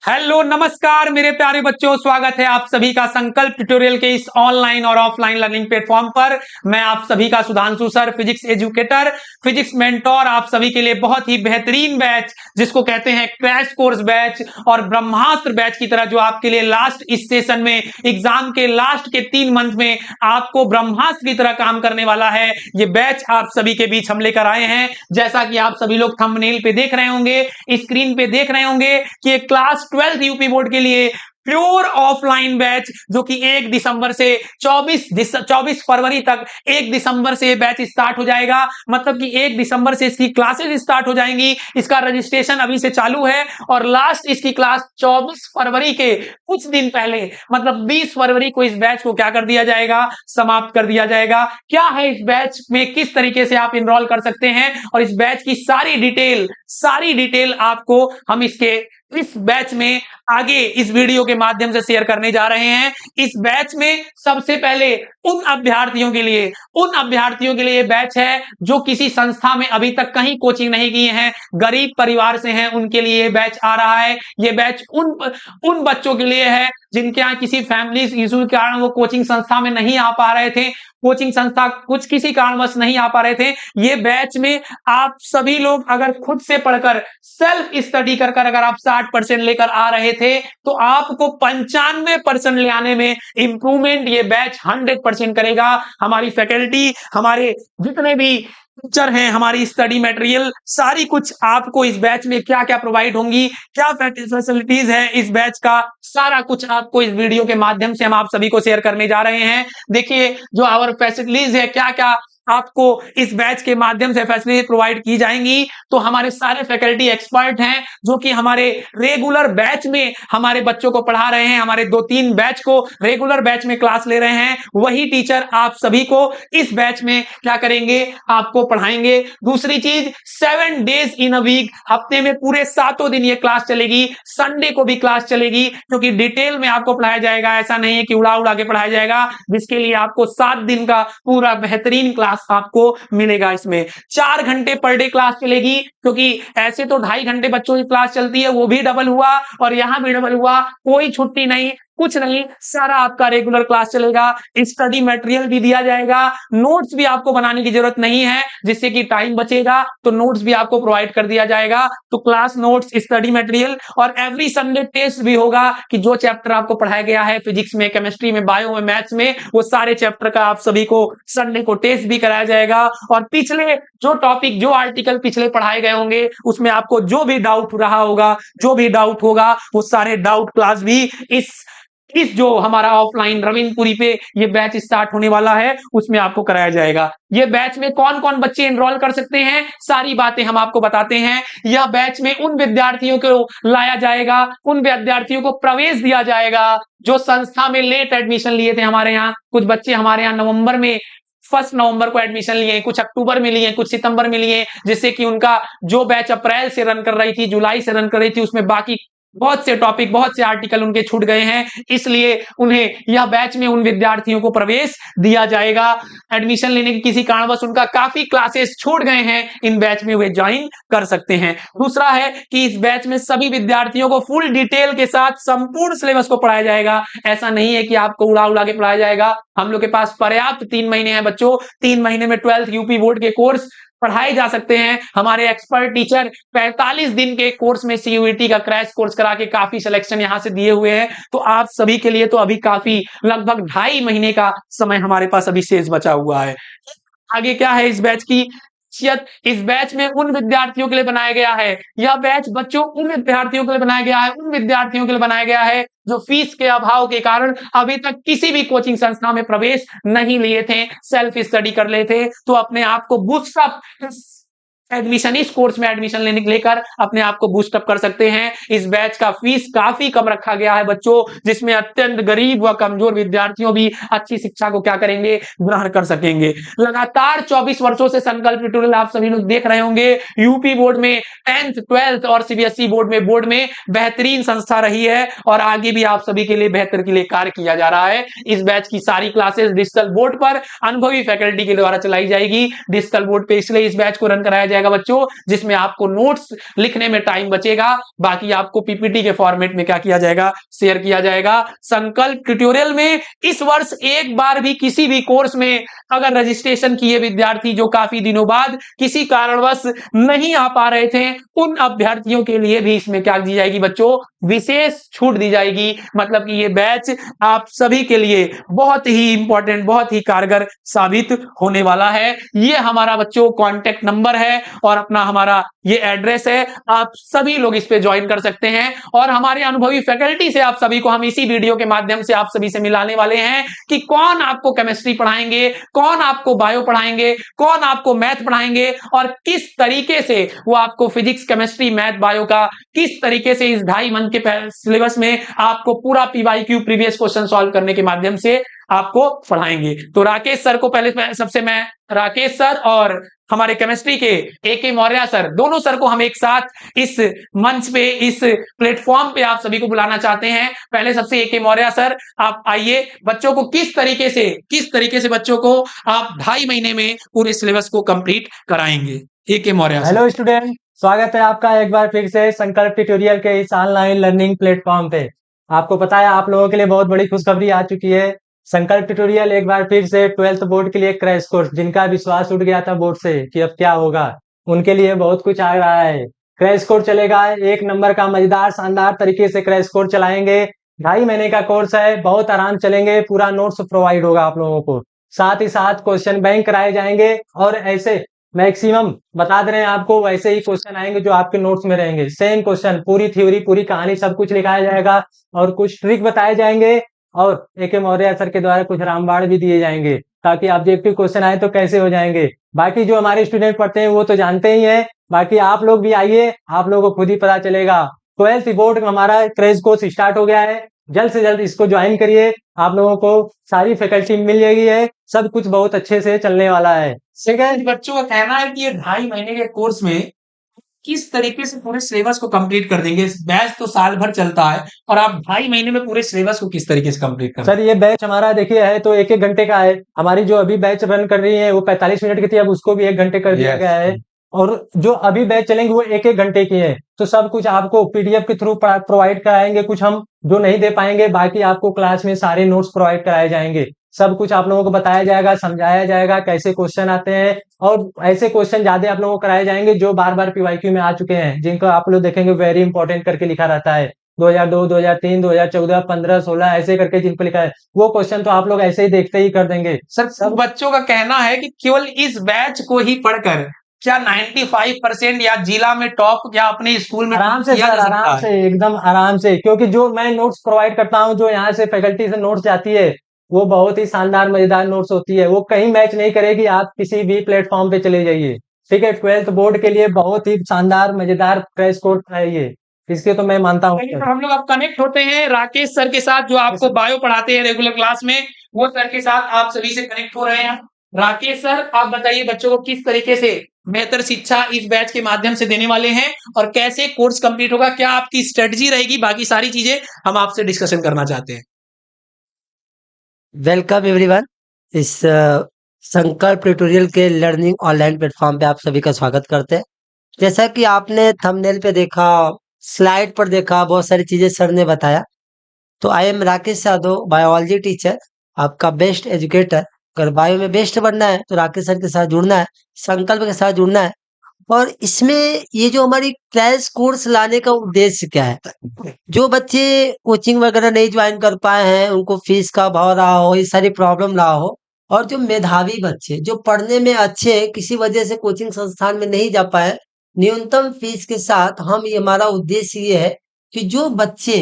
Hello नमस्कार मेरे प्यारे बच्चों, स्वागत है आप सभी का संकल्प ट्यूटोरियल के इस ऑनलाइन और ऑफलाइन लर्निंग प्लेटफॉर्म पर। मैं आप सभी का Sudhanshu sir, physics educator, physics mentor, आप सभी के लिए बहुत ही बेहतरीन बैच जिसको कहते हैं क्रैश कोर्स बैच और ब्रह्मास्त्र बैच की तरह, जो आपके लिए लास्ट इस सेशन में एग्जाम के लास्ट के 3 मंथ में आपको ब्रह्मास्त्र की तरह काम करने वाला है। ये बैच आप सभी के बीच हम लेकर आए हैं। जैसा कि आप सभी लोग थंबनेल पे देख रहे होंगे, स्क्रीन पे देख रहे होंगे कि क्लास 12th यूपी बोर्ड के लिए प्योर ऑफलाइन बैच, जो कि 1 दिसंबर से 24 फरवरी तक 1 दिसंबर से बैच स्टार्ट हो जाएगा। मतलब कि 1 दिसंबर से इसकी क्लासेस स्टार्ट हो जाएंगी। इसका रजिस्ट्रेशन अभी से चालू है और लास्ट इसकी क्लास 24 फरवरी के कुछ दिन पहले, मतलब 20 फरवरी को इस बैच को क्या कर दिया जाएगा, समाप्त कर दिया जाएगा। क्या है इस बैच में, किस तरीके से आप इनरोल कर सकते हैं और इस बैच की सारी डिटेल आपको हम इस बैच में आगे इस वीडियो के माध्यम से शेयर करने जा रहे हैं। इस बैच में सबसे पहले उन अभ्यर्थियों के लिए बैच है जो किसी संस्था में अभी तक कहीं कोचिंग नहीं किए हैं, गरीब परिवार से हैं, उनके लिए ये बैच आ रहा है। ये बैच उन बच्चों के लिए है जिनके यहाँ किसी फैमिली इशू के कारण वो कोचिंग संस्था में नहीं आ पा रहे थे, कोचिंग संस्था कुछ किसी कारणवश नहीं आ पा रहे थे। ये बैच में आप सभी लोग अगर खुद से पढ़कर सेल्फ स्टडी कर अगर आप 60% लेकर आ रहे थे तो आपको 95% ले आने में इंप्रूवमेंट ये बैच 100% करेगा। हमारी फैकल्टी, हमारे जितने भी टीचर हैं, हमारी स्टडी मटेरियल सारी कुछ आपको इस बैच में क्या क्या प्रोवाइड होंगी, क्या फैसिलिटीज है इस बैच का, सारा कुछ आपको इस वीडियो के माध्यम से हम आप सभी को शेयर करने जा रहे हैं। देखिए, जो आवर फैसिलिटीज है, क्या क्या आपको इस बैच के माध्यम से फैसिलिटी प्रोवाइड की जाएंगी। तो हमारे सारे फैकल्टी एक्सपर्ट हैं जो कि हमारे रेगुलर बैच में हमारे बच्चों को पढ़ा रहे हैं। हमारे 2-3 बैच को रेगुलर बैच में क्लास ले रहे हैं, वही टीचर आप सभी को इस बैच में क्या करेंगे, आपको पढ़ाएंगे। दूसरी चीज, 7 डेज इन अ वीक, हफ्ते में पूरे 7 दिन ये क्लास चलेगी। संडे को भी क्लास चलेगी क्योंकि डिटेल में आपको पढ़ाया जाएगा। ऐसा नहीं है कि उड़ा उड़ा के पढ़ाया जाएगा, जिसके लिए आपको 7 दिन का पूरा बेहतरीन क्लास आपको मिलेगा। इसमें 4 घंटे पर डे क्लास चलेगी, क्योंकि ऐसे तो 2.5 घंटे बच्चों की क्लास चलती है, वो भी डबल हुआ और यहां भी डबल हुआ। कोई छुट्टी नहीं, कुछ नहीं, सारा आपका रेगुलर क्लास चलेगा। स्टडी मटेरियल भी दिया जाएगा, नोट्स भी आपको बनाने की जरूरत नहीं है, जिससे कि टाइम बचेगा। तो नोट्स भी आपको प्रोवाइड कर दिया जाएगा। तो क्लास नोट्स, स्टडी मटेरियल और एवरी संडे टेस्ट भी होगा कि जो चैप्टर आपको पढ़ाया गया है फिजिक्स में, केमिस्ट्री में, बायो में, मैथ्स में, वो सारे चैप्टर का आप सभी को संडे को टेस्ट भी कराया जाएगा। और पिछले जो टॉपिक, जो आर्टिकल पिछले पढ़ाए गए होंगे, उसमें आपको जो भी डाउट रहा होगा, जो भी डाउट होगा, वो सारे डाउट क्लास भी इस जो हमारा ऑफलाइन रविंद्रपुरी पे ये बैच स्टार्ट होने वाला है उसमें आपको कराया जाएगा। ये बैच में कौन कौन बच्चे एनरोल कर सकते हैं, सारी बातें हम आपको बताते हैं। यह बैच में उन विद्यार्थियों को लाया जाएगा, उन विद्यार्थियों को प्रवेश दिया जाएगा जो संस्था में लेट एडमिशन लिए थे। हमारे यहाँ कुछ बच्चे हमारे यहाँ नवंबर में 1 नवंबर को एडमिशन लिए, कुछ अक्टूबर में लिए, कुछ सितंबर में लिए, जिससे कि उनका जो बैच अप्रैल से रन कर रही थी, जुलाई से रन कर रही थी, उसमें बाकी बहुत से टॉपिक, बहुत से आर्टिकल उनके छूट गए हैं। इसलिए उन्हें यह बैच में उन विद्यार्थियों को प्रवेश दिया जाएगा। एडमिशन लेने के किसी कारणवश उनका काफी क्लासेस छूट गए हैं, इन बैच में वे ज्वाइन कर सकते हैं। दूसरा है कि इस बैच में सभी विद्यार्थियों को फुल डिटेल के साथ संपूर्ण सिलेबस को पढ़ाया जाएगा। ऐसा नहीं है कि आपको उड़ा उड़ा के पढ़ाया जाएगा। हम लोग के पास पर्याप्त 3 महीने हैं बच्चों, 3 महीने में 12th यूपी बोर्ड के कोर्स पढ़ाए जा सकते हैं। हमारे एक्सपर्ट टीचर 45 दिन के कोर्स में सीयूईटी का क्रैश कोर्स करा के काफी सिलेक्शन यहां से दिए हुए हैं। तो आप सभी के लिए तो अभी काफी लगभग 2.5 महीने का समय हमारे पास अभी शेष बचा हुआ है। आगे क्या है इस बैच की खासियत, इस बैच में उन विद्यार्थियों के लिए बनाया गया है, यह बैच बच्चों उन विद्यार्थियों के लिए बनाया गया है, उन विद्यार्थियों के लिए बनाया गया है जो फीस के अभाव के कारण अभी तक किसी भी कोचिंग संस्था में प्रवेश नहीं लिए थे, सेल्फ स्टडी कर ले थे। तो अपने आप को बूस्टअप एडमिशन, इस कोर्स में एडमिशन लेने के लेकर अपने आप को बूस्टअप कर सकते हैं। इस बैच का फीस काफी कम रखा गया है बच्चों, जिसमें अत्यंत गरीब व कमजोर विद्यार्थियों भी अच्छी शिक्षा को क्या करेंगे, ग्रहण कर सकेंगे। लगातार 24 वर्षों से संकल्प ट्यूटोरियल आप सभी लोग देख रहे होंगे। यूपी बोर्ड में 10th 12th और सीबीएसई बोर्ड में बेहतरीन संस्था रही है और आगे भी आप सभी के लिए बेहतर के लिए कार्य किया जा रहा है। इस बैच की सारी क्लासेस डिजिटल बोर्ड पर अनुभवी फैकल्टी के द्वारा चलाई जाएगी। डिजिटल बोर्ड पे इसलिए इस बैच को रन कराया जाएगा जाएगा बच्चों, जिसमें आपको नोट्स लिखने में टाइम बचेगा, बाकी आपको पीपीटी के फॉर्मेट में क्या किया जाएगा, शेयर किया जाएगा। संकल्प ट्यूटोरियल में इस वर्ष एक बार भी किसी भी कोर्स में अगर रजिस्ट्रेशन किए विद्यार्थी जो काफी दिनों बाद किसी कारणवश नहीं आ पा रहे थे, उन अभ्यर्थियों के लिए भी इसमें क्या दी जाएगी बच्चों, विशेष छूट दी जाएगी। मतलब कि ये बैच आप सभी के लिए बहुत ही इंपॉर्टेंट, बहुत ही कारगर साबित होने वाला है। ये हमारा बच्चों कांटेक्ट नंबर है और अपना हमारा ये एड्रेस है, आप सभी लोग इस पे ज्वाइन कर सकते हैं। और हमारे अनुभवी फैकल्टी से आप सभी को हम इसी वीडियो के माध्यम से आप सभी से मिलाने वाले हैं कि कौन आपको केमिस्ट्री पढ़ाएंगे, कौन आपको बायो पढ़ाएंगे, कौन आपको मैथ पढ़ाएंगे और किस तरीके से वो आपको फिजिक्स, केमिस्ट्री, मैथ, बायो का किस तरीके से इस 2.5 मंथ के सिलेबस में आपको पूरा पीवाईक्यू प्रीवियस क्वेश्चन सॉल्व करने के माध्यम से आपको पढ़ाएंगे। तो राकेश सर को पहले सबसे मैं राकेश सर और हमारे केमिस्ट्री के एके मौर्य सर, दोनों सर को हम एक साथ इस मंच पे, इस प्लेटफॉर्म पे आप सभी को बुलाना चाहते हैं। पहले सबसे एके मौर्य सर, आप आइए, बच्चों को किस तरीके से बच्चों को आप 2.5 महीने में पूरे सिलेबस को कंप्लीट कराएंगे। एके मौर्य सर। हेलो स्टूडेंट, स्वागत है आपका एक बार फिर से संकल्प ट्यूटोरियल के इस ऑनलाइन लर्निंग प्लेटफॉर्म पे। आपको पता है आप लोगों के लिए बहुत बड़ी खुशखबरी आ चुकी है। संकल्प ट्यूटोरियल एक बार फिर से 12th बोर्ड के लिए क्रैश कोर्स, जिनका विश्वास उठ गया था बोर्ड से कि अब क्या होगा, उनके लिए बहुत कुछ आ रहा है। क्रैश कोर्स चलेगा, एक नंबर का मजेदार शानदार तरीके से क्रैश कोर्स चलाएंगे। 2.5 महीने का कोर्स है, बहुत आराम चलेंगे, पूरा नोट्स प्रोवाइड होगा आप लोगों को, साथ ही साथ क्वेश्चन बैंक कराए जाएंगे और ऐसे मैक्सिमम बता दे रहे हैं आपको, वैसे ही क्वेश्चन आएंगे जो आपके नोट्स में रहेंगे। सेम क्वेश्चन, पूरी थ्योरी, पूरी कहानी, सब कुछ लिखाया जाएगा और कुछ ट्रिक बताए जाएंगे और एके मौर्य सर के द्वारा कुछ रामबाण भी दिए जाएंगे ताकि ऑब्जेक्टिव क्वेश्चन आए तो कैसे हो जाएंगे। बाकी जो हमारे स्टूडेंट पढ़ते हैं वो तो जानते ही हैं, बाकी आप लोग भी आइए, आप लोगों को खुद ही पता चलेगा। 12th बोर्ड हमारा क्रैश कोर्स स्टार्ट हो गया है, जल्द से जल्द इसको ज्वाइन करिए। आप लोगों को सारी फैकल्टी मिल जाएगी है, सब कुछ बहुत अच्छे से चलने वाला है। सेकंड, बच्चों का कहना है कि ये 2.5 महीने के कोर्स में किस तरीके से पूरे सिलेबस को कंप्लीट कर देंगे। बैच तो साल भर चलता है और आप 2.5 महीने में पूरे सिलेबस को किस तरीके से कंप्लीट कर सर, ये बैच हमारा देखिए है तो 1-1 घंटे का है। हमारी जो अभी बैच रन कर रही है वो 45 मिनट की थी, अब उसको भी 1 घंटे कर दिया गया है। और जो अभी बैच चलेंगे वो 1-1 घंटे की है। तो सब कुछ आपको पीडीएफ के थ्रू प्रोवाइड कराएंगे, कुछ हम जो नहीं दे पाएंगे, बाकी आपको क्लास में सारे नोट्स प्रोवाइड कराए जाएंगे। सब कुछ आप लोगों को बताया जाएगा, समझाया जाएगा कैसे क्वेश्चन आते हैं और ऐसे क्वेश्चन ज्यादा आप लोगों को कराए जाएंगे जो बार बार पीवाईक्यू में आ चुके हैं, जिनको आप लोग देखेंगे वेरी इंपॉर्टेंट करके लिखा रहता है। 2002, 2003, 2014, 15, 16 ऐसे करके जिन पर लिखा है वो क्वेश्चन तो आप लोग ऐसे ही देखते ही कर देंगे। सर, सब बच्चों का कहना है कि केवल इस बैच को ही पढ़कर क्या 95% या जिला में टॉप या अपने स्कूल में आराम से किया सर, जा सकता आराम है? से, एकदम आराम से, क्योंकि जो मैं नोट्स प्रोवाइड करता हूँ, जो यहाँ से फैकल्टी से नोट्स जाती है वो बहुत ही शानदार मजेदार नोट्स होती है, वो कहीं मैच नहीं करेगी। आप किसी भी प्लेटफॉर्म पे चले जाइए, ठीक है। 12th बोर्ड के लिए बहुत ही शानदार मजेदार क्रैश कोर्स है ये, इसके तो मैं मानता हूँ। चलिए, तो हम लोग अब कनेक्ट होते हैं राकेश सर के साथ, जो आपको बायो पढ़ाते हैं रेगुलर क्लास में, वो सर के साथ आप सभी से कनेक्ट हो रहे हैं। राकेश सर, आप बताइए बच्चों को किस तरीके से बेहतर शिक्षा इस बैच के माध्यम से देने वाले हैं और कैसे कोर्स कंप्लीट होगा, क्या आपकी स्ट्रेटजी रहेगी, बाकी सारी चीजें हम आपसे डिस्कशन करना चाहते हैं। वेलकम एवरीवन, इस संकल्प ट्यूटोरियल के लर्निंग ऑनलाइन प्लेटफॉर्म पे आप सभी का स्वागत करते हैं। जैसा कि आपने थंबनेल पे देखा, स्लाइड पर देखा, बहुत सारी चीजें सर ने बताया। तो I am Rakesh Yadav, biology teacher, आपका बेस्ट एजुकेटर। अगर बायो में बेस्ट बनना है तो राकेश सर के साथ जुड़ना है, संकल्प के साथ जुड़ना है। और इसमें ये जो हमारी क्रैश कोर्स लाने का उद्देश्य क्या है, जो बच्चे कोचिंग वगैरह नहीं ज्वाइन कर पाए हैं, उनको फीस का भाव रहा हो, ये सारी प्रॉब्लम रहा हो, और जो मेधावी बच्चे जो पढ़ने में अच्छे हैं, किसी वजह से कोचिंग संस्थान में नहीं जा पाए, न्यूनतम फीस के साथ हम ये हमारा उद्देश्य ये है कि जो बच्चे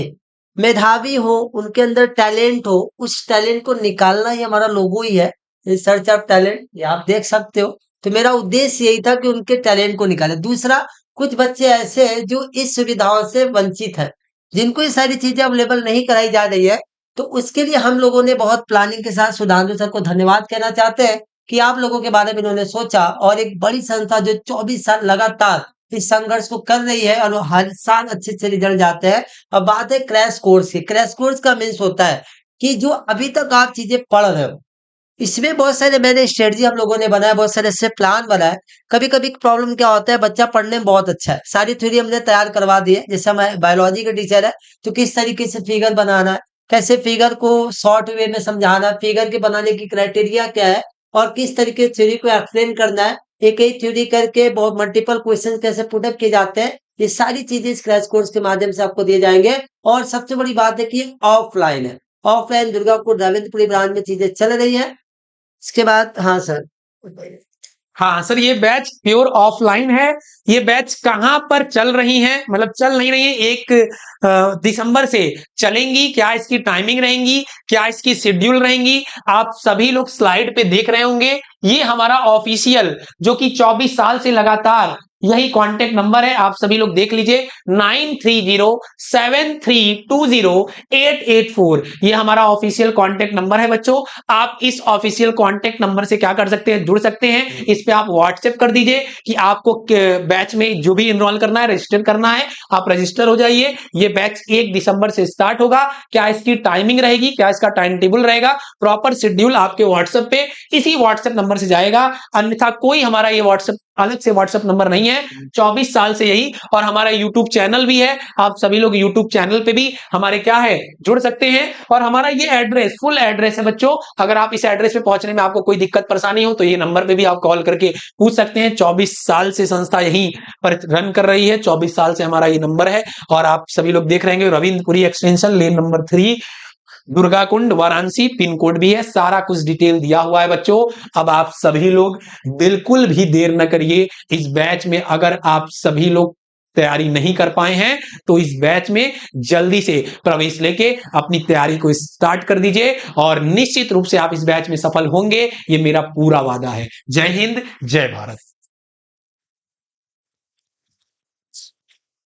मेधावी हो, उनके अंदर टैलेंट हो, उस टैलेंट को निकालना ही हमारा लोगो ही है, सर्च ऑफ टैलेंट, ये आप देख सकते हो। तो मेरा उद्देश्य यही था कि उनके टैलेंट को निकाले। दूसरा, कुछ बच्चे ऐसे हैं जो इस सुविधाओं से वंचित है, जिनको ये सारी चीजें अवेलेबल नहीं कराई जा रही है। तो उसके लिए हम लोगों ने बहुत प्लानिंग के साथ सुधांशु सर को धन्यवाद कहना चाहते हैं कि आप लोगों के बारे में इन्होंने सोचा, और एक बड़ी संस्था जो 24 साल लगातार इस संघर्ष को कर रही है और वो हर साल अच्छे अच्छे रिजल्ट जाते हैं। अब बात है क्रैश कोर्स की। क्रैश कोर्स का मीन्स होता है कि जो अभी तक आप चीजें पढ़ रहे हो, इसमें बहुत सारे मैंने स्ट्रेटजी हम लोगों ने बनाया, बहुत सारे ऐसे प्लान बनाए। कभी-कभी प्रॉब्लम क्या होता है, बच्चा पढ़ने में बहुत अच्छा है, सारी थ्योरी हमने तैयार करवा दी है। जैसे हमारे बायोलॉजी के टीचर है, तो किस तरीके से फिगर बनाना है, कैसे फिगर को शॉर्ट वे में समझाना है, फिगर के बनाने की क्राइटेरिया क्या है और किस तरीके थ्योरी को एक्सप्लेन करना है, एक ही थ्योरी करके बहुत मल्टीपल क्वेश्चन कैसे पुट अप किए जाते हैं, ये सारी चीजें इस क्रैश कोर्स के माध्यम से आपको दिए जाएंगे। और सबसे बड़ी बात है कि ये ऑफलाइन है, ऑफलाइन दुर्गापुर रविंद्रपुरी ब्रांच में चीजें चल रही है। इसके बाद हाँ सर। हाँ सर, ये बैच प्योर ऑफलाइन है। ये बैच कहाँ पर चल रही है, मतलब चल नहीं रही है, 1 दिसंबर से चलेंगी। क्या इसकी टाइमिंग रहेंगी, क्या इसकी शेड्यूल रहेंगी, आप सभी लोग स्लाइड पे देख रहे होंगे। ये हमारा ऑफिशियल जो कि 24 साल से लगातार यही कांटेक्ट नंबर है, आप सभी लोग देख लीजिए 9307320884। ये हमारा ऑफिशियल कांटेक्ट नंबर है बच्चों। आप इस ऑफिशियल कांटेक्ट नंबर से क्या कर सकते हैं, जुड़ सकते हैं। इस पे आप व्हाट्सएप कर दीजिए कि आपको बैच में जो भी इनरोल करना है, रजिस्टर करना है, आप रजिस्टर हो जाइए। ये बैच 1 दिसंबर से स्टार्ट होगा। क्या इसकी टाइमिंग रहेगी, क्या इसका टाइम टेबल रहेगा, प्रॉपर शेड्यूल आपके व्हाट्सएप पे इसी व्हाट्सएप नंबर से जाएगा। अन्यथा कोई हमारा ये व्हाट्सएप अलग से व्हाट्सएप नंबर नहीं है, 24 साल से यही। और हमारा यूट्यूब चैनल भी है, आप सभी लोग यूट्यूब चैनल पे भी हमारे क्या है, जुड़ सकते हैं। और हमारा ये एड्रेस फुल एड्रेस है बच्चों। अगर आप इस एड्रेस पे पहुंचने में आपको कोई दिक्कत परेशानी हो तो ये नंबर पे भी आप कॉल करके पूछ सकते हैं। 24 साल से संस्था यही पर रन कर रही है, 24 साल से हमारा ये नंबर है। और आप सभी लोग देख रहे हैं Ravindrapuri extension lane number 3 Durga Kund Varanasi, pin code भी है, सारा कुछ डिटेल दिया हुआ है बच्चों। अब आप सभी लोग बिल्कुल भी देर न करिए। इस बैच में अगर आप सभी लोग तैयारी नहीं कर पाए हैं तो इस बैच में जल्दी से प्रवेश लेके अपनी तैयारी को स्टार्ट कर दीजिए और निश्चित रूप से आप इस बैच में सफल होंगे, ये मेरा पूरा वादा है। जय हिंद, जय भारत।